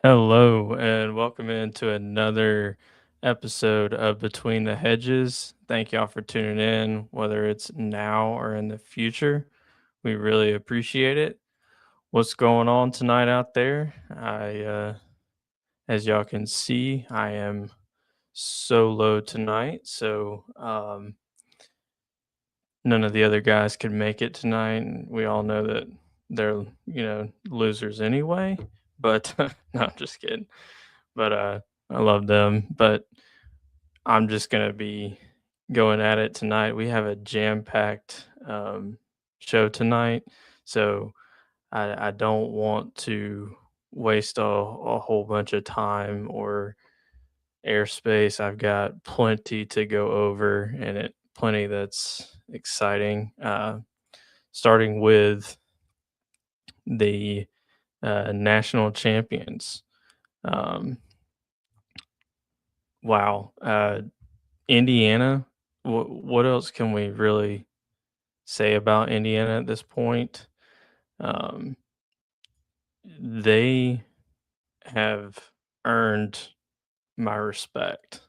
Hello, and welcome into another episode of Between the Hedges. Thank y'all for tuning in, whether it's now or in the future. We really appreciate it. What's going on tonight out there? As y'all can see, I am solo tonight, so none of the other guys could make it tonight. And we all know that they're losers anyway. But no, I'm just kidding. But I love them. But I'm just gonna be going at it tonight. We have a jam-packed show tonight, so I don't want to waste a whole bunch of time or airspace. I've got plenty to go over, and it plenty that's exciting. Starting with the national champions. Um, wow, Indiana. What else can we really say about Indiana at this point? Um, they have earned my respect,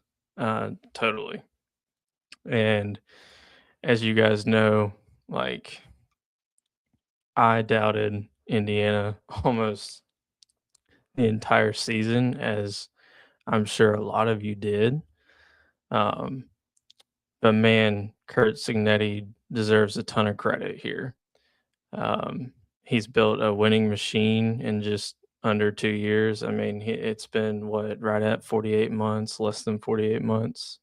totally. And as you guys know, like I doubted Indiana almost the entire season, as I'm sure a lot of you did. Um, but man, Kurt Signetti deserves a ton of credit here. He's built a winning machine in just under 2 years. I mean, it's been what, right at 48 months, less than 48 months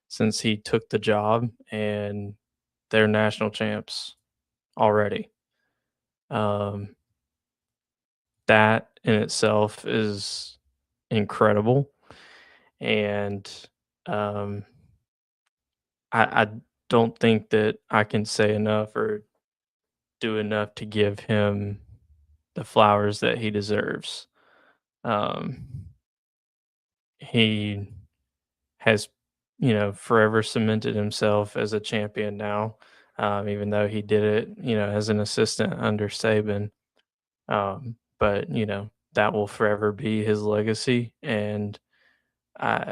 since he took the job, and they're national champs already. Um, that in itself is incredible. And um, I don't think that I can say enough or do enough to give him the flowers that he deserves. Um, he has, forever cemented himself as a champion now, even though he did it, as an assistant under Saban. But that will forever be his legacy, and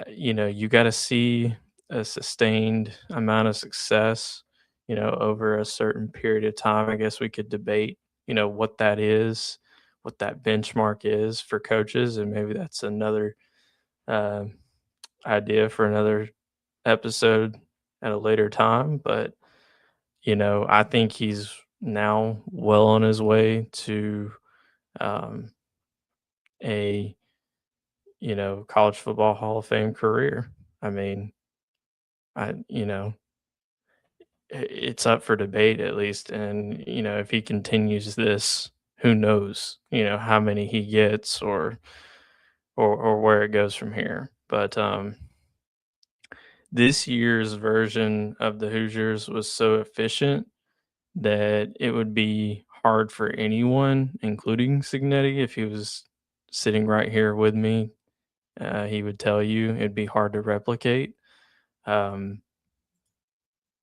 you got to see a sustained amount of success, over a certain period of time. I guess we could debate, what that is, what that benchmark is for coaches, and maybe that's another um idea for another episode at a later time. But I think he's now well on his way to um, a college football Hall of Fame career. I mean, I it's up for debate at least, and if he continues this, who knows? How many he gets, or where it goes from here. But this year's version of the Hoosiers was so efficient that it would be hard for anyone, including Signetti, if he was sitting right here with me. He would tell you it'd be hard to replicate. Um,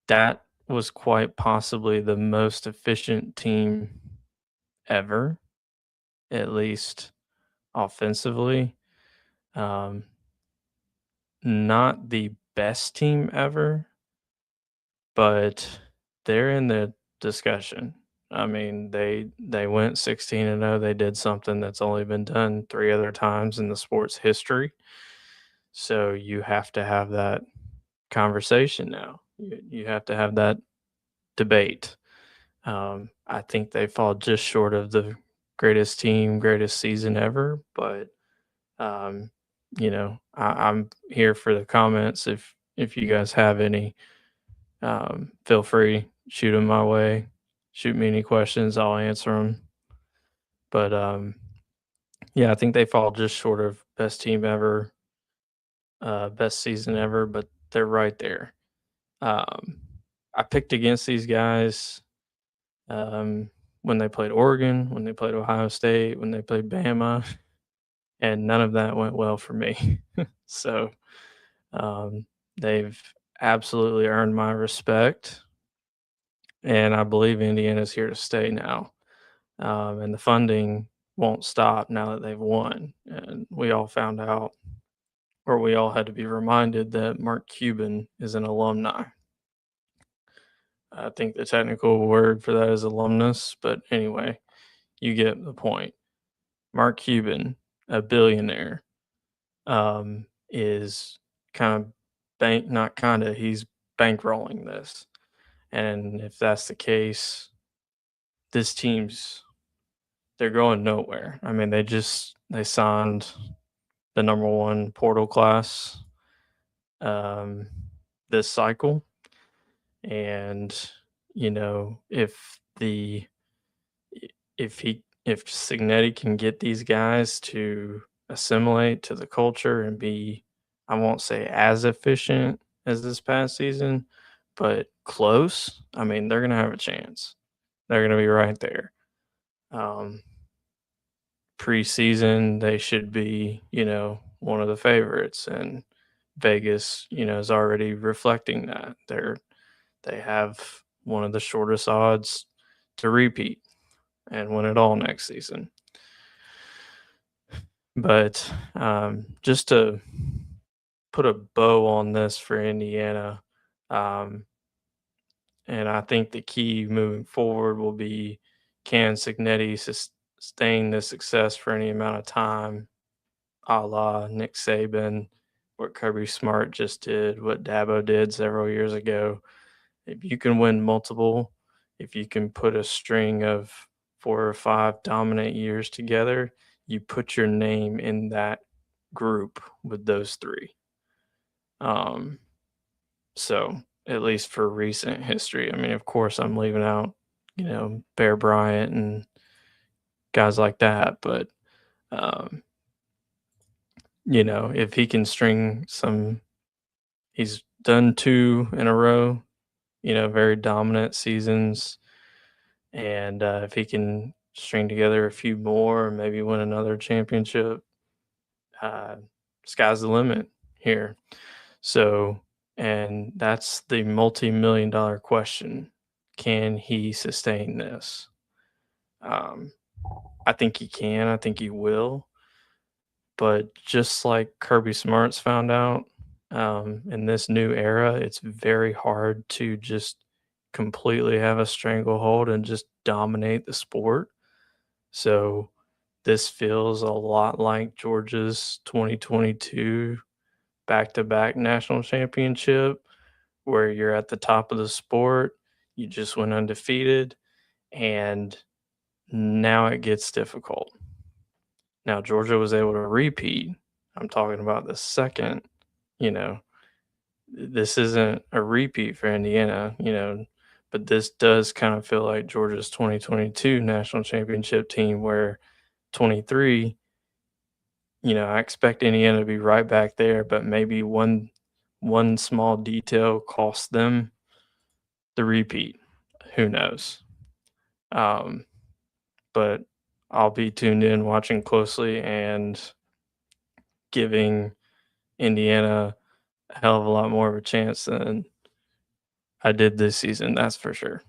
that was quite possibly the most efficient team ever, at least offensively. Um, not the best team ever, but they're in the discussion. I mean, they went 16-0. They did something that's only been done 3 other times in the sport's history. So you have to have that conversation now. You have to have that debate. I think they fall just short of the greatest team, greatest season ever, but um, I'm here for the comments. If you guys have any, feel free, shoot them my way. Shoot me any questions, I'll answer them. But yeah, I think they fall just short of best team ever, best season ever, but they're right there. Um, I picked against these guys when they played Oregon, when they played Ohio State, when they played Bama, and none of that went well for me. So they've absolutely earned my respect, and I believe Indiana's here to stay now. And the funding won't stop now that they've won. And we all found out, or we all had to be reminded that Mark Cuban is an alumni. I think the technical word for that is alumnus, but anyway, you get the point. Mark Cuban, a billionaire, is kind of not kind of, he's bankrolling this. And if that's the case, this team's they're going nowhere. I mean, they signed the number one portal class um, this cycle, and if Signetti can get these guys to assimilate to the culture and be, I won't say as efficient as this past season, but close. I mean, they're gonna have a chance. They're gonna be right there. Um, Preseason, they should be, one of the favorites, and Vegas, is already reflecting that. They have one of the shortest odds to repeat and win it all next season. But just to put a bow on this for Indiana, um, and I think the key moving forward will be, can Signetti sustain this success for any amount of time, a la Nick Saban, what Kirby Smart just did, what Dabo did several years ago. If you can win multiple, if you can put a string of 4 or 5 dominant years together, you put your name in that group with those three. Um, so at least for recent history, I mean, of course, I'm leaving out, Bear Bryant and guys like that, but um, if he can string some, he's done 2 in a row, very dominant seasons. And if he can string together a few more, maybe win another championship, uh, sky's the limit here. So, and that's the multi-million-dollar question. Can he sustain this? Um, I think he can. I think he will. But just like Kirby Smart's found out, in this new era, it's very hard to just completely have a stranglehold and just dominate the sport. So this feels a lot like Georgia's 2022 back-to-back national championship, where you're at the top of the sport, you just went undefeated, and now it gets difficult. Now Georgia was able to repeat. I'm talking about the second, you know, this isn't a repeat for Indiana, but this does kind of feel like Georgia's 2022 national championship team, where 23, I expect Indiana to be right back there, but maybe one small detail cost them the repeat. Who knows? Um, but I'll be tuned in, watching closely, and giving Indiana a hell of a lot more of a chance than I did this season. That's for sure.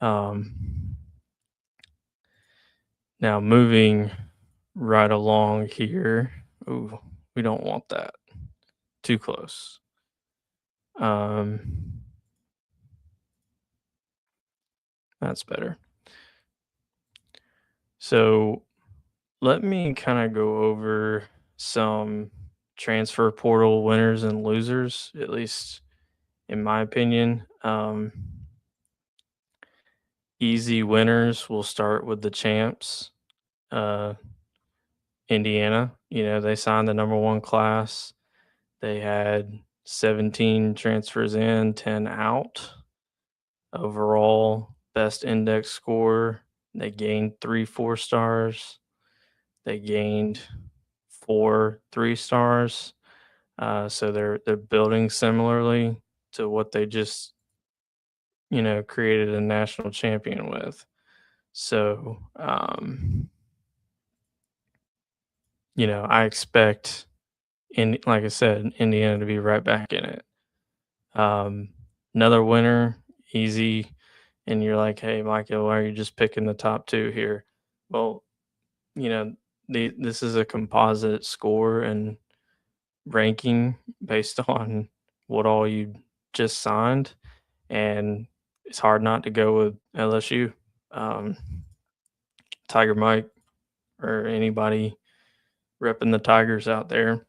um, Now moving right along here. Ooh, we don't want that. Too close. That's better. So let me kind of go over some transfer portal winners and losers, at least in my opinion. Easy winners, will start with the champs, uh, Indiana. They signed the number one class. They had 17 transfers in, 10 out. Overall, best index score. They gained 3 4 stars. They gained 4 3 stars. So they're building similarly to what they just created a national champion with. So I expect, like I said, Indiana to be right back in it. Um, Another winner, easy, and you're like, hey, Michael, why are you just picking the top 2 here? Well, this is a composite score and ranking based on what all you just signed, and it's hard not to go with LSU. Um, Tiger Mike or anybody repping the Tigers out there,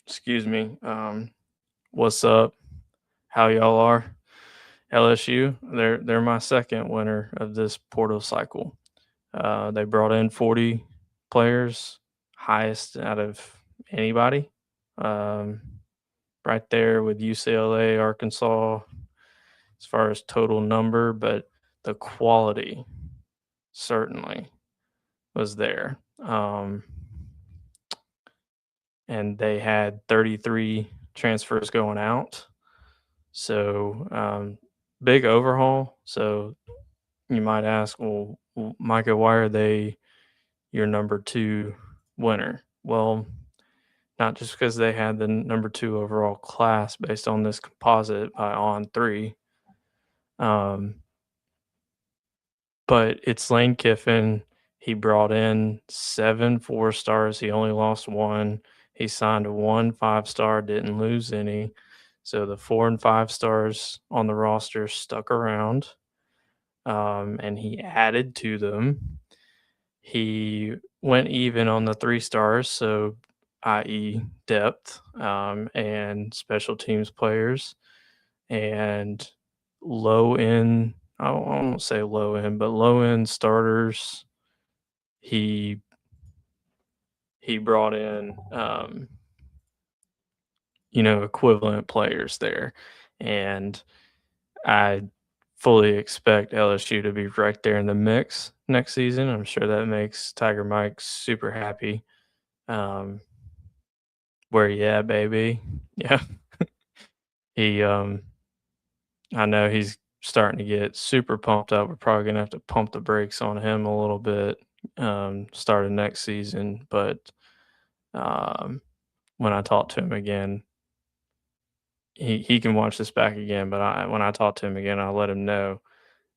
excuse me. What's up? How y'all are? LSU, they're my second winner of this portal cycle. They brought in 40 players, highest out of anybody. Um, right there with UCLA, Arkansas, as far as total number, but the quality certainly was there. And they had 33 transfers going out. So big overhaul. So you might ask, well, Micah, why are they your number two winner? Well, not just because they had the number two overall class based on this composite by On3, but it's Lane Kiffin. He brought in 7 4-stars. He only lost one. He signed 1 5-star, didn't lose any. So the 4 and 5 stars on the roster stuck around, and he added to them. He went even on the 3 stars, so i.e. depth, and special teams players, and low end. I won't say low end, but low end starters. He brought in, equivalent players there, and I fully expect LSU to be right there in the mix next season. I'm sure that makes Tiger Mike super happy. Where you at, baby? Yeah. He I know he's starting to get super pumped up. We're probably gonna have to pump the brakes on him a little bit starting next season. But when I talk to him again, he can watch this back again. But when I talk to him again, I'll let him know,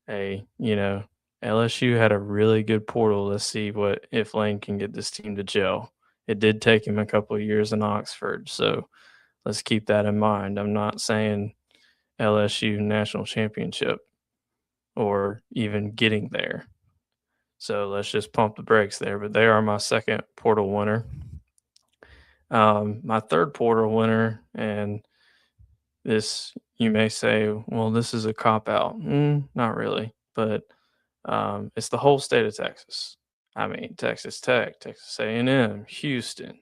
hey, LSU had a really good portal. Let's see what if Lane can get this team to gel. It did take him a couple of years in Oxford, so let's keep that in mind. I'm not saying LSU national championship or even getting there. So let's just pump the brakes there. But they are my second portal winner. My third portal winner, and this you may say, well, this is a cop out. Not really, but it's the whole state of Texas. I mean, Texas Tech, Texas A&M, Houston,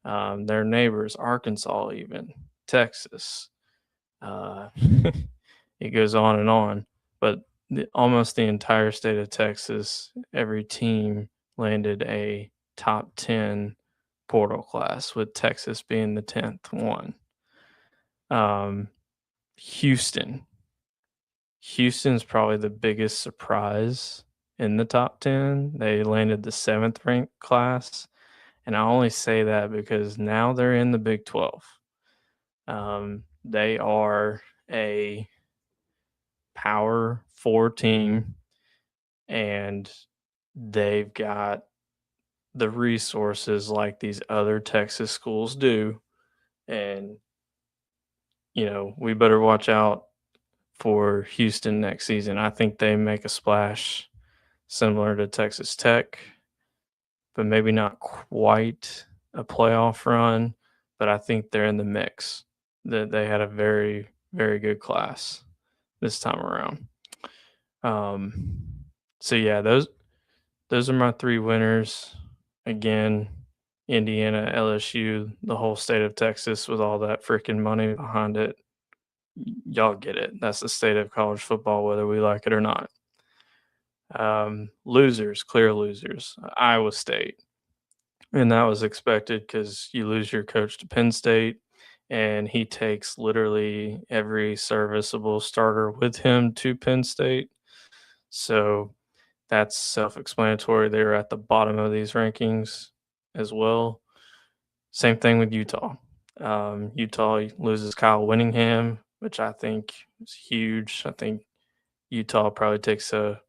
their neighbors, Arkansas, even Texas. It goes on and on, but almost the entire state of Texas, every team landed a top 10 portal class, with Texas being the 10th one. Houston's probably the biggest surprise in the top 10. They landed the 7th ranked class, and I only say that because now they're in the Big 12. They are a Power 4 team, and they've got the resources like these other Texas schools do. And, we better watch out for Houston next season. I think they make a splash similar to Texas Tech, but maybe not quite a playoff run, but I think they're in the mix. That they had a very, very good class this time around. So yeah, those are my 3 winners. Again, Indiana, LSU, the whole state of Texas with all that freaking money behind it. Y'all get it. That's the state of college football, whether we like it or not. Losers, clear losers. Iowa State. And that was expected because you lose your coach to Penn State, and he takes literally every serviceable starter with him to Penn State. So that's self-explanatory. They're at the bottom of these rankings as well. Same thing with Utah. Utah loses Kyle Winningham, which I think is huge. I think Utah probably takes a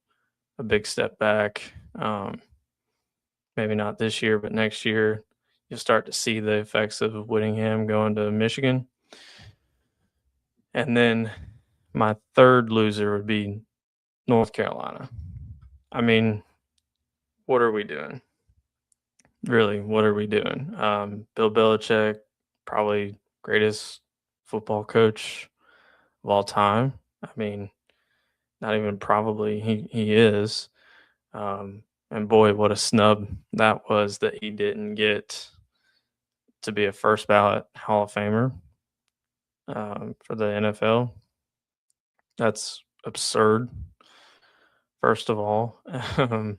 big step back. Maybe not this year, but next year, you'll start to see the effects of Whittingham going to Michigan. And then my third loser would be North Carolina. I mean, what are we doing? Really, what are we doing? Bill Belichick, probably greatest football coach of all time. I mean, not even probably, he is. And boy, what a snub that was that he didn't get to be a first ballot Hall of Famer for the NFL. That's absurd, first of all. Um,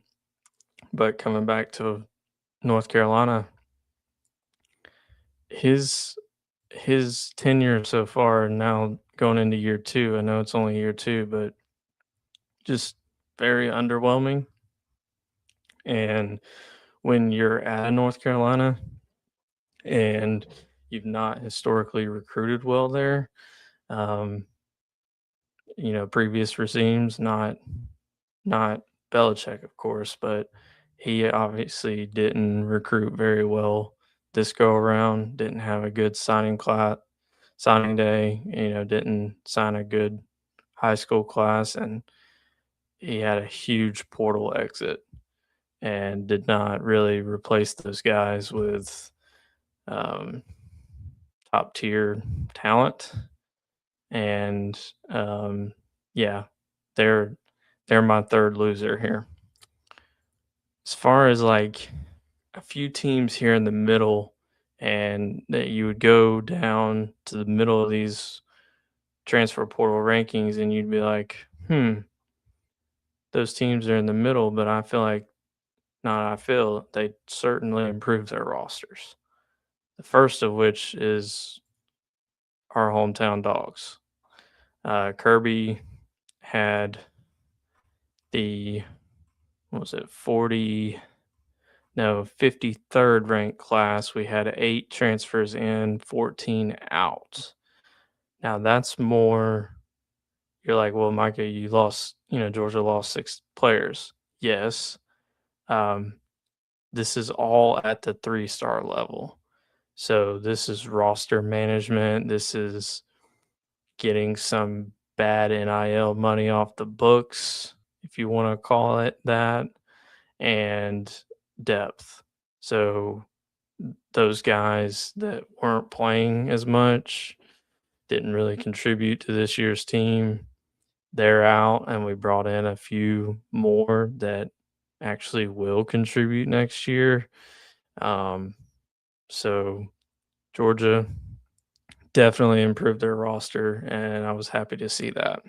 but coming back to North Carolina, his his tenure so far, now going into year two. I know it's only year two, but just very underwhelming. And when you're at North Carolina and you've not historically recruited well there, um, previous regimes, not Belichick, of course, but he obviously didn't recruit very well this go around. Didn't have a good signing day. Didn't sign a good high school class, and he had a huge portal exit and did not really replace those guys with um, top tier talent. And yeah, they're they're my third loser here. As far as like a few teams here in the middle, and that you would go down to the middle of these transfer portal rankings, and you'd be like, those teams are in the middle, but I feel like not. I feel they certainly improved their rosters. The first of which is our hometown dogs. Kirby had the what was it 40 no 53rd ranked class. We had 8 transfers in, 14 out. Now that's more. You're like, well, Micah, you lost, Georgia lost 6 players. Yes. Um, this is all at the 3-star level. So this is roster management. This is getting some bad NIL money off the books, if you want to call it that, and depth. So those guys that weren't playing as much, didn't really contribute to this year's team, they're out, and we brought in a few more that actually will contribute next year. Um, so Georgia definitely improved their roster, and I was happy to see that.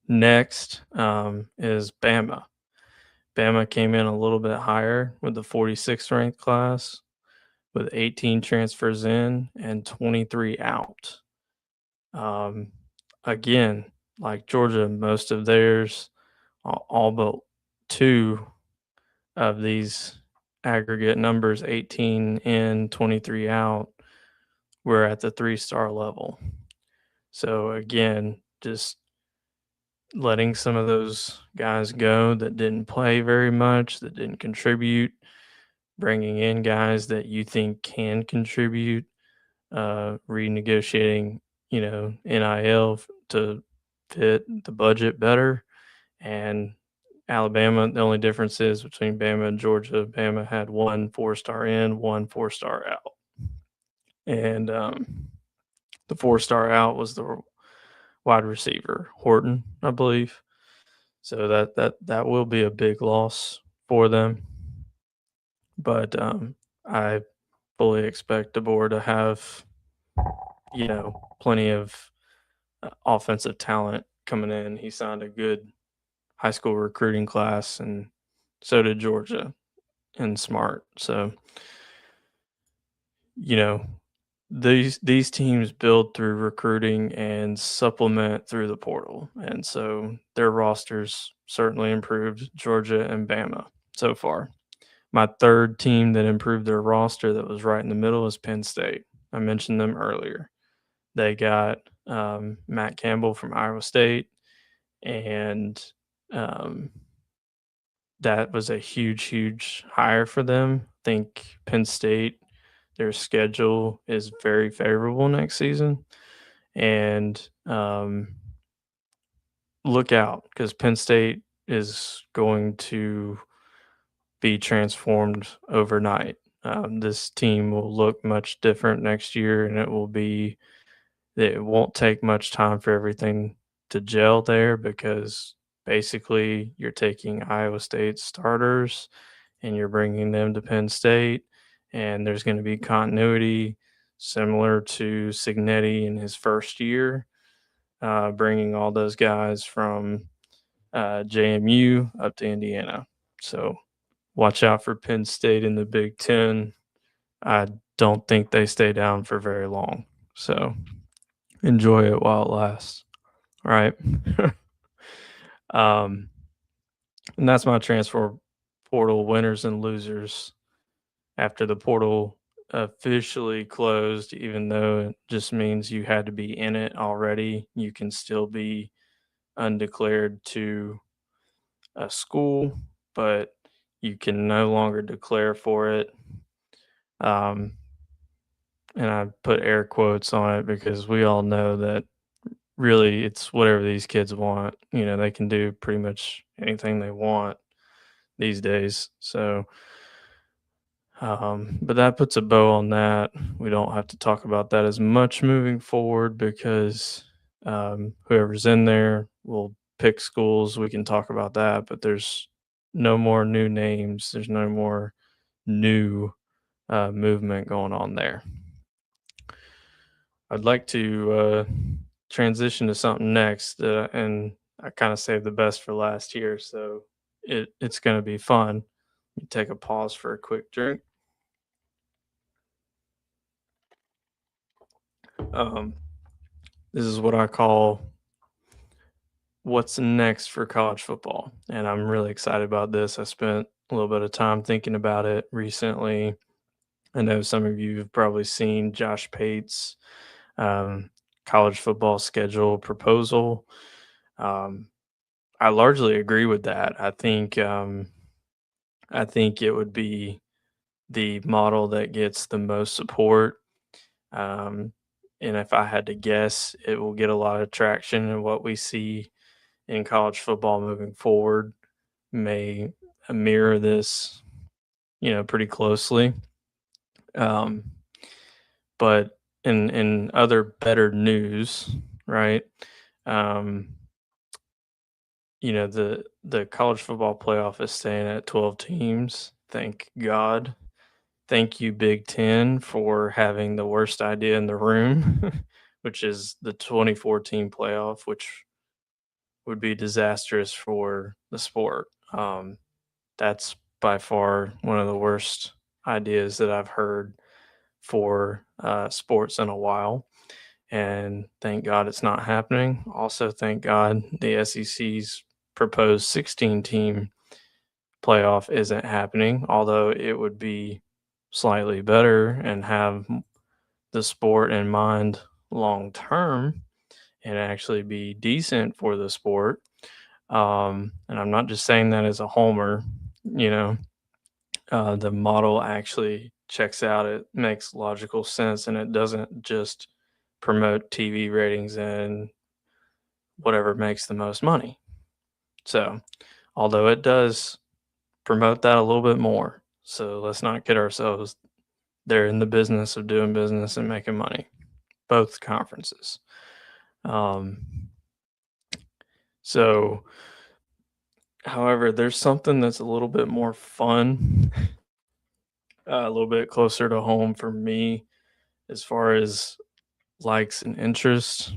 Next is Bama. Bama came in a little bit higher with the 46th ranked class, with 18 transfers in and 23 out. Um, Again, like Georgia, most of theirs, all but 2 of these aggregate numbers, 18 in, 23 out, were at the 3-star level. So again, just letting some of those guys go that didn't play very much, that didn't contribute, bringing in guys that you think can contribute, renegotiating, NIL to fit the budget better. And Alabama, the only difference is between Bama and Georgia, Bama had 1 4-star in, 1 4-star out. And the 4-star out was the wide receiver, Horton, I believe. So that will be a big loss for them. But I fully expect DeBoer to have, plenty of offensive talent coming in. He signed a good high school recruiting class, and so did Georgia and Smart. So, you know, these teams build through recruiting and supplement through the portal. And so their rosters certainly improved, Georgia and Bama so far. My third team that improved their roster that was right in the middle is Penn State. I mentioned them earlier. They got Matt Campbell from Iowa State and that was a huge, huge hire for them. I think Penn State, their schedule is very favorable next season, and look out because Penn State is going to be transformed overnight. This team will look much different next year, and it won't take much time for everything to gel there because basically you're taking Iowa State starters and you're bringing them to Penn State, and there's going to be continuity similar to Signetti in his first year, bringing all those guys from JMU up to Indiana. So watch out for Penn State in the Big Ten. I don't think they stay down for very long. So enjoy it while it lasts. All right. um, and that's my transfer portal winners and losers after the portal officially closed, even though it just means you had to be in it already. You can still be undeclared to a school, but you can no longer declare for it. Um, and I put air quotes on it because we all know that really it's whatever these kids want. They can do pretty much anything they want these days. So, but that puts a bow on that. We don't have to talk about that as much moving forward because whoever's in there will pick schools. We can talk about that, but there's no more new names. There's no more new movement going on there. I'd like to transition to something next, and I kind of saved the best for last year, so it's going to be fun. Let me take a pause for a quick drink. Um, this is what I call what's next for college football, and I'm really excited about this. I spent a little bit of time thinking about it recently. I know some of you have probably seen Josh Pate's um, college football schedule proposal. Um, I largely agree with that. I think it would be the model that gets the most support. Um, and if I had to guess, it will get a lot of traction. And what we see in college football moving forward may mirror this, pretty closely. Um, but in other better news, right? Um, the college football playoff is staying at 12 teams. Thank God. Thank you, Big Ten, for having the worst idea in the room, which is the 2014 playoff, which would be disastrous for the sport. That's by far one of the worst ideas that I've heard for sports in a while. And thank God it's not happening. Also, thank God the SEC's proposed 16-team playoff isn't happening, although it would be slightly better and have the sport in mind long term and actually be decent for the sport. And I'm not just saying that as a homer, you know, the model actually checks out. It makes logical sense and it doesn't just promote TV ratings and whatever makes the most money. So, although it does promote that a little bit more. So let's not kid ourselves. They're in the business of doing business and making money, both conferences. Um, so, however, there's something that's a little bit more fun, a little bit closer to home for me as far as likes and interests.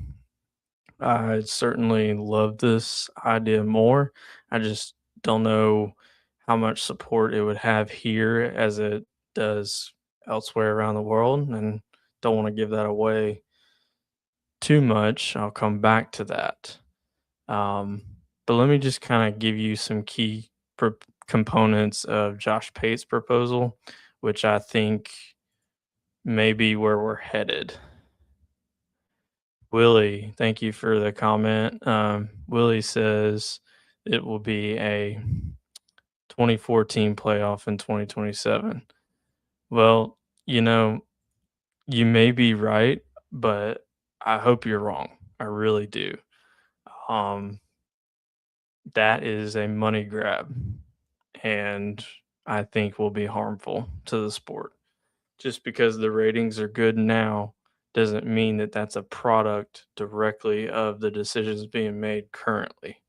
I certainly love this idea more. I just don't know how much support it would have here as it does elsewhere around the world, and don't want to give that away too much. I'll come back to that. Um, but let me just kind of give you some key components of Josh Pate's proposal, which I think may be where we're headed. Willie, thank you for the comment. Willie says it will be a 2014 playoff in 2027. Well, you know, you may be right, but I hope you're wrong. I really do. Um, that is a money grab, and I think will be harmful to the sport. Just because the ratings are good now doesn't mean that that's a product directly of the decisions being made currently.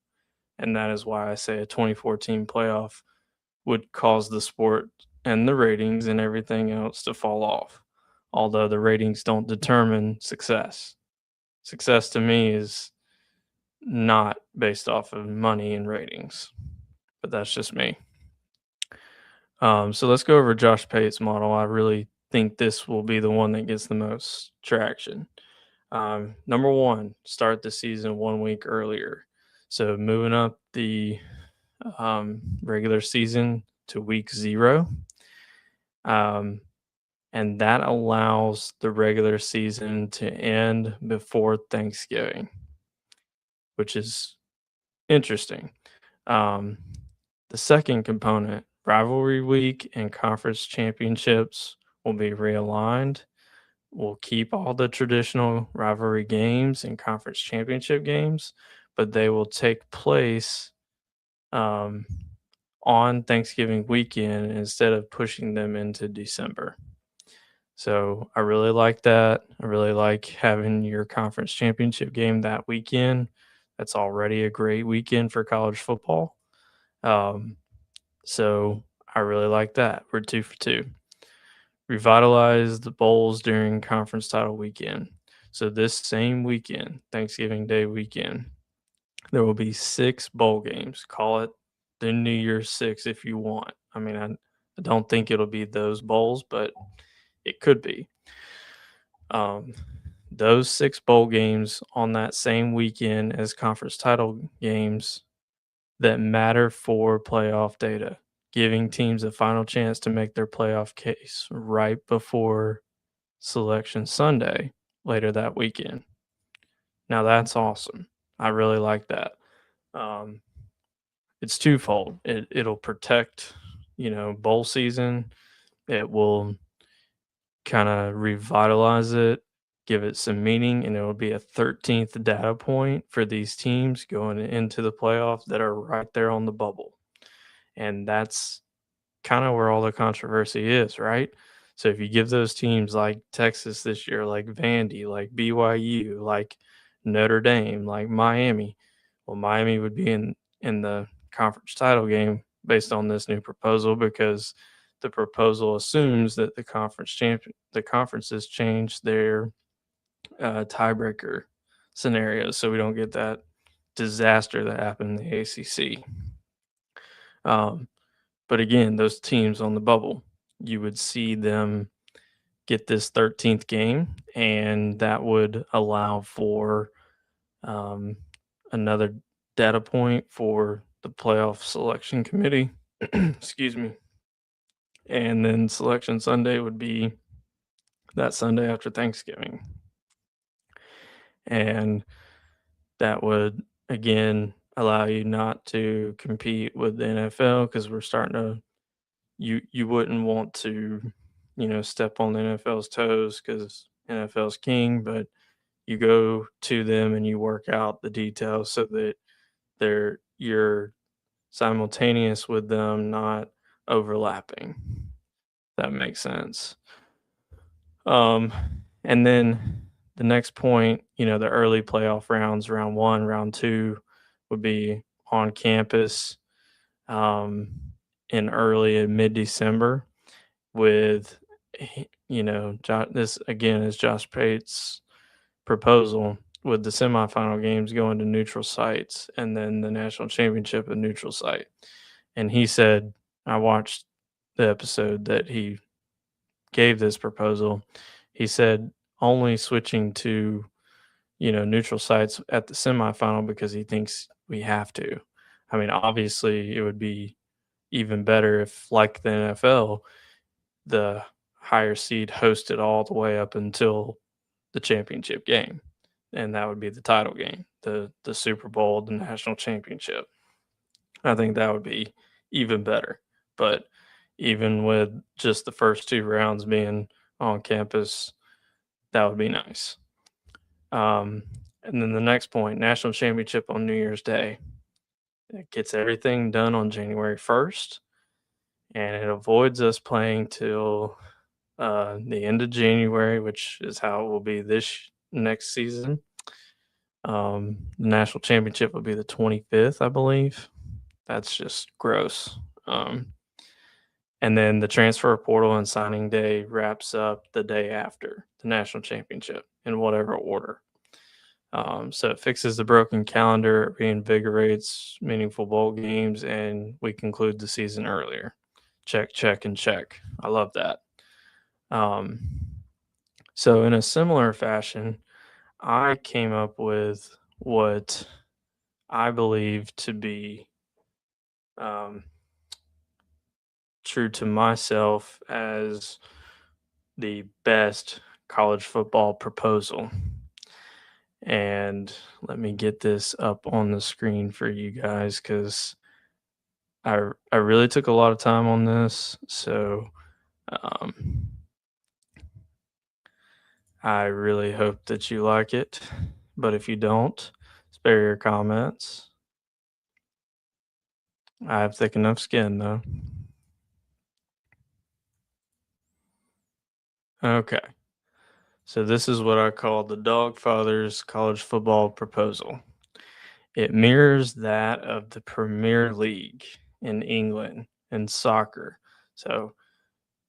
And that is why I say a 2014 playoff would cause the sport and the ratings and everything else to fall off. Although the ratings don't determine success. Success to me is not based off of money and ratings, but that's just me. So let's go over Josh Pate's model. I really think this will be the one that gets the most traction. Number one, start the season 1 week earlier. So moving up the regular season to week 0. Um, and that allows the regular season to end before Thanksgiving, which is interesting. Um, the second component, rivalry week and conference championships, will be realigned. We'll keep all the traditional rivalry games and conference championship games, but they will take place um, on Thanksgiving weekend instead of pushing them into December. So I really like that. I really like having your conference championship game that weekend. That's already a great weekend for college football. Um, so I really like that. We're 2 for 2. Revitalize the bowls during conference title weekend. So this same weekend, Thanksgiving Day weekend, there will be 6 bowl games. Call it the New Year's 6 if you want. I don't think it'll be those bowls, but it could be. Um, those 6 bowl games on that same weekend as conference title games that matter for playoff data, giving teams a final chance to make their playoff case right before Selection Sunday later that weekend. Now that's awesome. I really like that. Um, it's twofold. It'll protect, bowl season. It will kind of revitalize it, give it some meaning, and it will be a 13th data point for these teams going into the playoff that are right there on the bubble. And that's kind of where all the controversy is, right? So if you give those teams like Texas this year, like Vandy, like BYU, like Notre Dame, like Miami, well, Miami would be in the conference title game based on this new proposal because the proposal assumes that the conferences change their tiebreaker scenarios, so we don't get that disaster that happened in the ACC. But again, those teams on the bubble, you would see them get this 13th game, and that would allow for um, another data point for the playoff selection committee. Excuse me. And then selection Sunday would be that Sunday after Thanksgiving. And that would, again, allow you not to compete with the NFL because we're starting to you wouldn't want to, step on the NFL's toes because NFL's king, but you go to them and you work out the details so that you're simultaneous with them, not overlapping. That makes sense. Um, and then the next point, the early playoff rounds, round 1, round 2, would be on campus um, in early and mid December with this again is Josh Pate's proposal with the semifinal games going to neutral sites and then the national championship a neutral site. And he said, I watched the episode that he gave this proposal. He said only switching to neutral sites at the semifinal because he thinks we have to. I mean, obviously, it would be even better if, like the NFL, the higher seed hosted all the way up until the championship game, and that would be the title game, the Super Bowl, the national championship. I think that would be even better. But even with just the first 2 rounds being on campus, that would be nice. Um, and then the next point, national championship on New Year's Day. It gets everything done on January 1st, and it avoids us playing till the end of January, which is how it will be this next season. The national championship will be the 25th, I believe. That's just gross. And then the transfer portal and signing day wraps up the day after the national championship in whatever order. So it fixes the broken calendar, reinvigorates meaningful bowl games, and we conclude the season earlier. Check, check, and check. I love that. Um, so, in a similar fashion, I came up with what I believe to be um, true to myself as the best college football proposal. And let me get this up on the screen for you guys because I really took a lot of time on this. So um, I really hope that you like it. But if you don't, spare your comments. I have thick enough skin though. Okay. So this is what I call the Dogfather's college football proposal. It mirrors that of the Premier League in England and soccer. So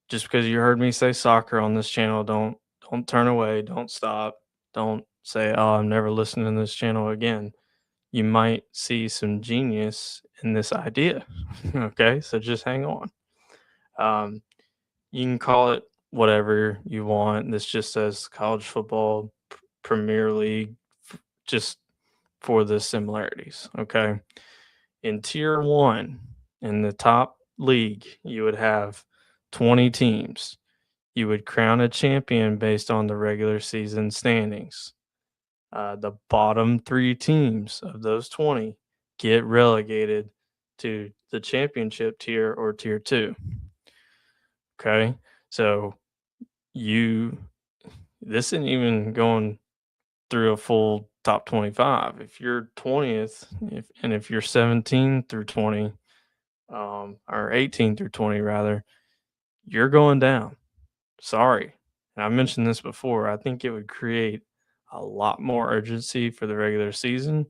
just because you heard me say soccer on this channel, don't turn away, don't stop, don't say, "Oh, I'm never listening to this channel again." You might see some genius in this idea. Okay, so just hang on. Um, you can call it whatever you want. This just says college football Premier League, just for the similarities. Okay, in tier one, in the top league, you would have 20 teams. You would crown a champion based on the regular season standings. The bottom 3 teams of those 20 get relegated to the championship tier or tier 2. Okay? So you this isn't even going through a full top 25. If you're 20th, if you're 17 through 20, or 18 through 20 rather, you're going down. Sorry. And I mentioned this before. I think it would create a lot more urgency for the regular season.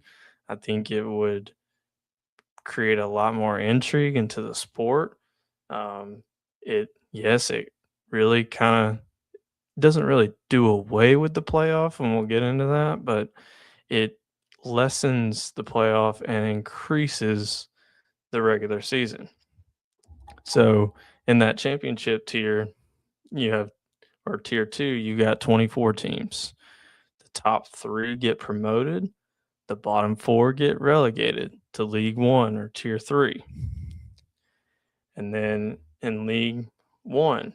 I think it would create a lot more intrigue into the sport. It really kind of doesn't really do away with the playoff, and we'll get into that, but it lessens the playoff and increases the regular season. So in that championship tier, you have or tier 2, you got 24 teams. The top 3 get promoted, the bottom 4 get relegated to League 1 or tier 3. And then in League 1,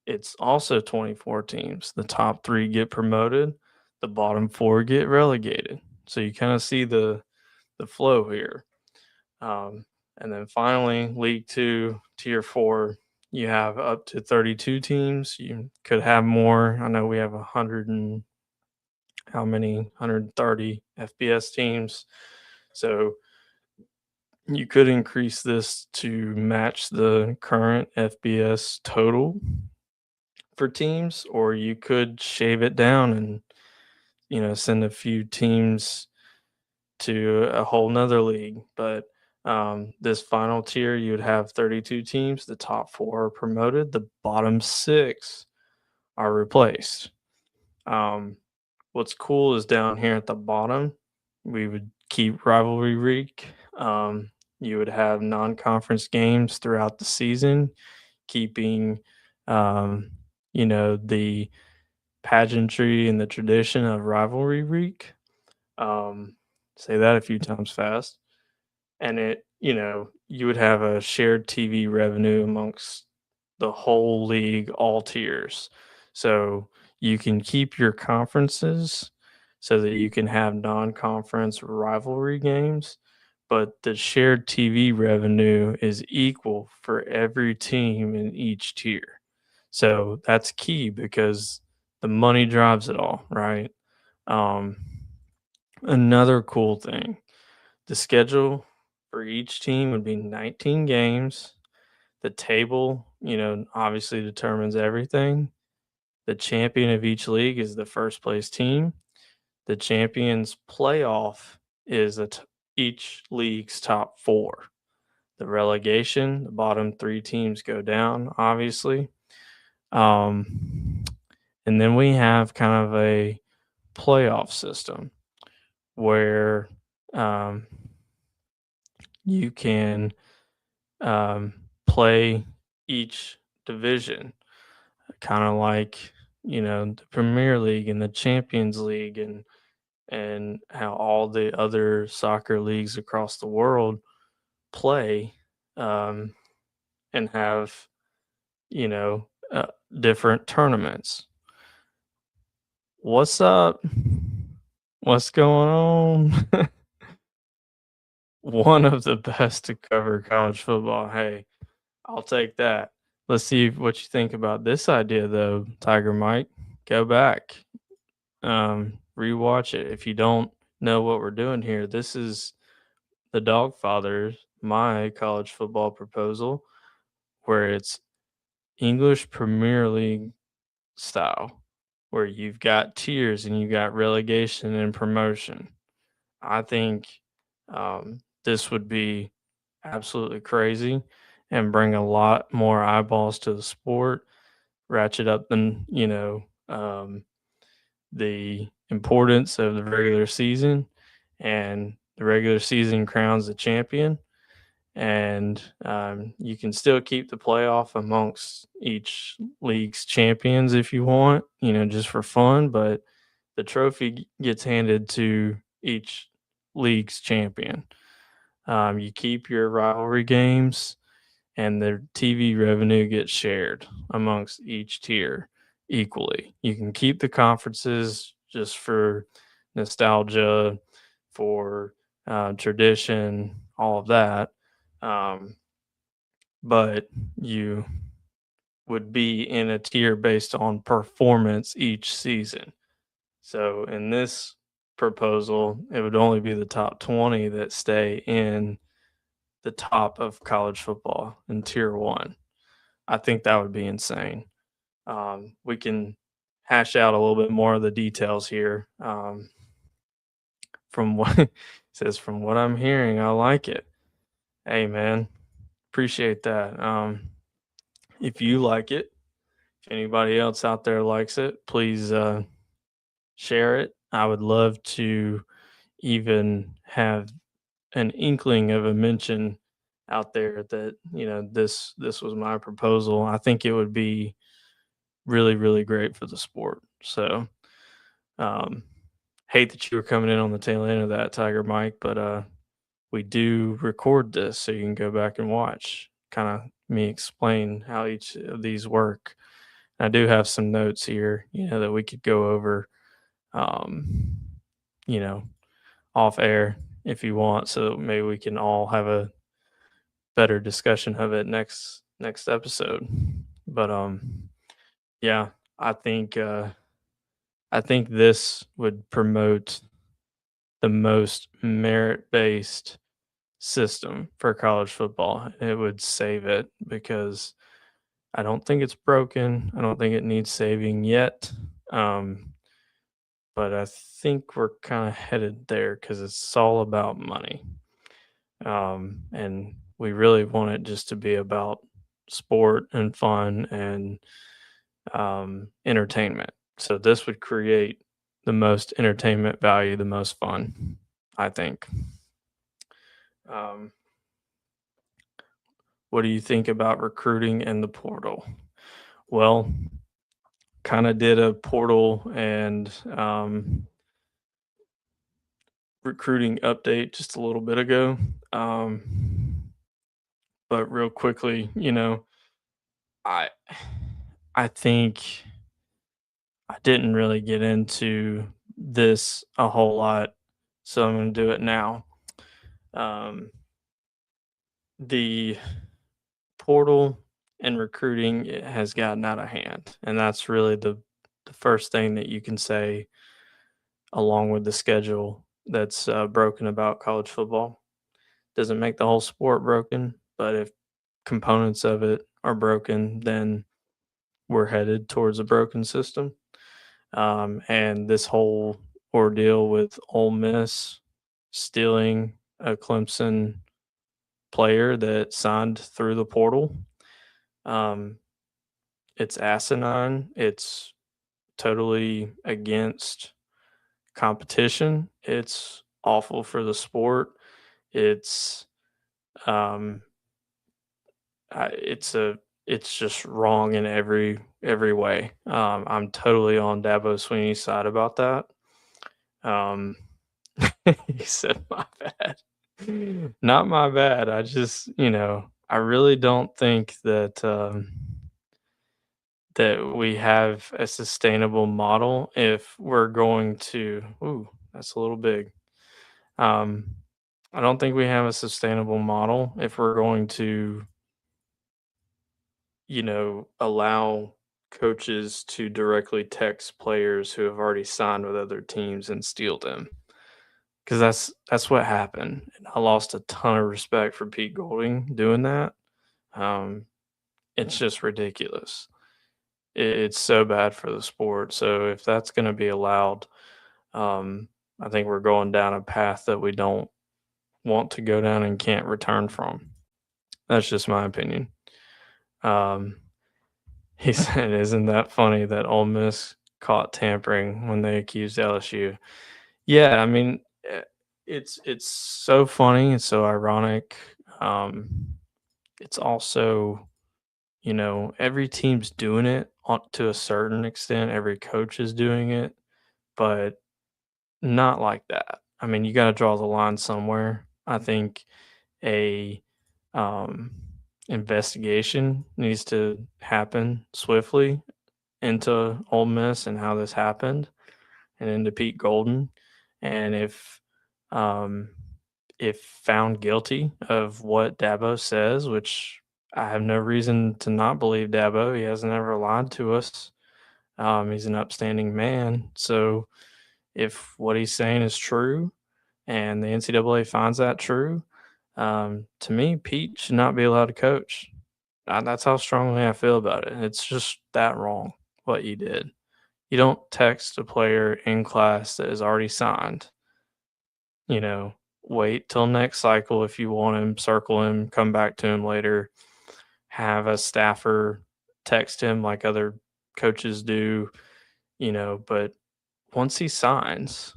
it's also 24 teams. The top 3 get promoted, the bottom 4 get relegated. So you kind of see the flow here. Um, and then finally, League 2, Tier 4, you have up to 32 teams. You could have more. I know we have 100 and how many? 130 FBS teams. So you could increase this to match the current FBS total for teams, or you could shave it down and, send a few teams to a whole nother league. But this final tier, you would have 32 teams. The top 4 are promoted. The bottom 6 are replaced. Um, what's cool is down here at the bottom, we would keep rivalry week. You would have non-conference games throughout the season, keeping, um, the pageantry and the tradition of rivalry week. Um, say that a few times fast. And you would have a shared TV revenue amongst the whole league, all tiers. So you can keep your conferences so that you can have non-conference rivalry games, but the shared TV revenue is equal for every team in each tier. So that's key because the money drives it all, right? Um, Another cool thing, the schedule for each team would be 19 games. The table, obviously determines everything. The champion of each league is the first place team. The champions playoff is each league's top four. The relegation, the bottom three teams go down, obviously. Um, and then we have kind of a playoff system where um, you can play each division, kind of like the Premier League and the Champions League and how all the other soccer leagues across the world play um, and have you know different tournaments. What's up? What's going on? One of the best to cover college football. Hey, I'll take that. Let's see what you think about this idea, though, Tiger Mike. Go back, rewatch it. If you don't know what we're doing here, this is the Dogfathers, my college football proposal, where it's English Premier League style, where you've got tiers and you got relegation and promotion. I think this would be absolutely crazy and bring a lot more eyeballs to the sport, ratchet up the importance of the regular season, and the regular season crowns the champion. And you can still keep the playoff amongst each league's champions if you want, just for fun. But the trophy gets handed to each league's champion. You keep your rivalry games, and the TV revenue gets shared amongst each tier equally. You can keep the conferences just for nostalgia, for tradition, all of that. Um, but you would be in a tier based on performance each season. So in this proposal, it would only be the top 20 that stay in the top of college football in tier one. I think that would be insane. We can hash out a little bit more of the details here. From what it says, from what I'm hearing, I like it. Hey, man, appreciate that. If you like it, if anybody else out there likes it, please share it. I would love to even have an inkling of a mention out there that this was my proposal. I think it would be really, really great for the sport. So, um, hate that you were coming in on the tail end of that, Tiger Mike, but we do record this so you can go back and watch kind of me explain how each of these work. I do have some notes here, that we could go over, um, you know, off air if you want. So maybe we can all have a better discussion of it next episode. But yeah, I think I think this would promote the most merit based system for college football. It would save it because I don't think it's broken. I don't think it needs saving yet. Um, but I think we're kind of headed there because it's all about money. And we really want it just to be about sport and fun and entertainment. So this would create the most entertainment value, the most fun, I think. Um, what do you think about recruiting and the portal? Well, kind of did a portal and recruiting update just a little bit ago. But real quickly, I I think I didn't really get into this a whole lot, so I'm going to do it now. Um, the portal and recruiting it has gotten out of hand, and that's really the first thing that you can say, along with the schedule that's broken about college football. Doesn't make the whole sport broken, but if components of it are broken, then we're headed towards a broken system. And this whole ordeal with Ole Miss stealing a Clemson player that signed through the portal, um, it's asinine. It's totally against competition. It's awful for the sport. It's um, it's a it's just wrong in every way. I'm totally on Dabo Sweeney's side about that. Um, he said, "My bad." Not my bad. I just, I really don't think that that we have a sustainable model if we're going to. Ooh, that's a little big. Um, I don't think we have a sustainable model if we're going to, allow coaches to directly text players who have already signed with other teams and steal them. Because that's what happened. And I lost a ton of respect for Pete Golding doing that. Um, it's just ridiculous. It's so bad for the sport. So if that's going to be allowed, um, I think we're going down a path that we don't want to go down and can't return from. That's just my opinion. Um, he said, "Isn't that funny that Ole Miss caught tampering when they accused LSU?" Yeah, I mean, it's so funny, it's so ironic. It's also, every team's doing it to a certain extent. Every coach is doing it, but not like that. I mean, you got to draw the line somewhere. I think a um, investigation needs to happen swiftly into Ole Miss and how this happened, and into Pete Golden. And um, if found guilty of what Dabo says, which I have no reason to not believe Dabo, he hasn't ever lied to us. He's an upstanding man. So if what he's saying is true and the NCAA finds that true, to me, Pete should not be allowed to coach. That's how strongly I feel about it. It's just that wrong what he did. You don't text a player in class that is already signed, you know, wait till next cycle if you want him, circle him, come back to him later, have a staffer text him like other coaches do, but once he signs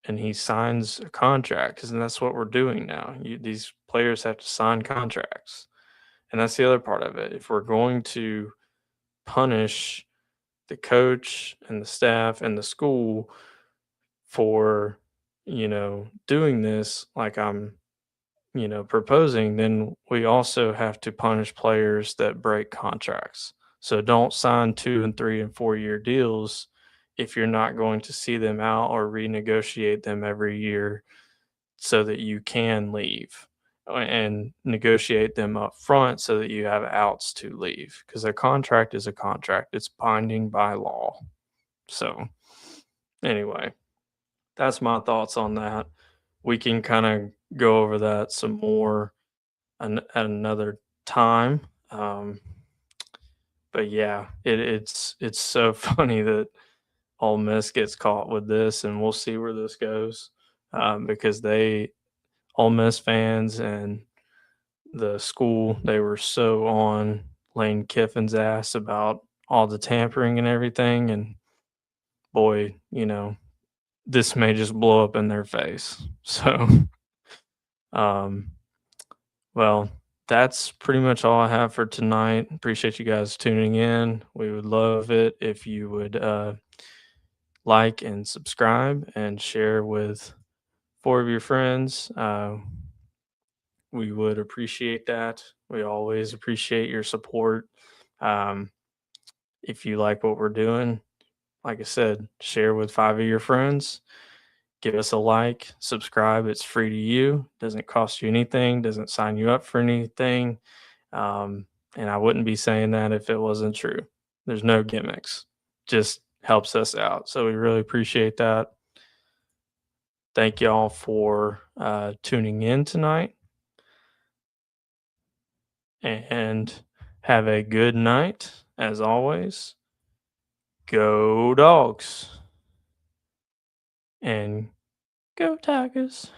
and he signs a contract, and that's what we're doing now. These players have to sign contracts. And that's the other part of it. If we're going to punish the coach and the staff and the school for, doing this like I'm, proposing, then we also have to punish players that break contracts. So don't sign 2 and 3 and 4 year deals if you're not going to see them out or renegotiate them every year so that you can leave and negotiate them up front so that you have outs to leave because a contract is a contract. It's binding by law. So anyway, that's my thoughts on that. We can kind of go over that some more at another time. Um, but yeah, it's so funny that Ole Miss gets caught with this, and we'll see where this goes because Ole Miss fans and the school, they were so on Lane Kiffin's ass about all the tampering and everything. And boy, this may just blow up in their face. So, um, well, that's pretty much all I have for tonight. Appreciate you guys tuning in. We would love it if you would like and subscribe and share with 4 of your friends. We would appreciate that. We always appreciate your support. Um, if you like what we're doing, like I said, share with 5 of your friends. give us a like, subscribe. It's free to you, doesn't cost you anything, doesn't sign you up for anything. Um, and I wouldn't be saying that if it wasn't true. There's no gimmicks, just helps us out. So we really appreciate that. Thank y'all for tuning in tonight and have a good night. As always, go dogs and go Tigers.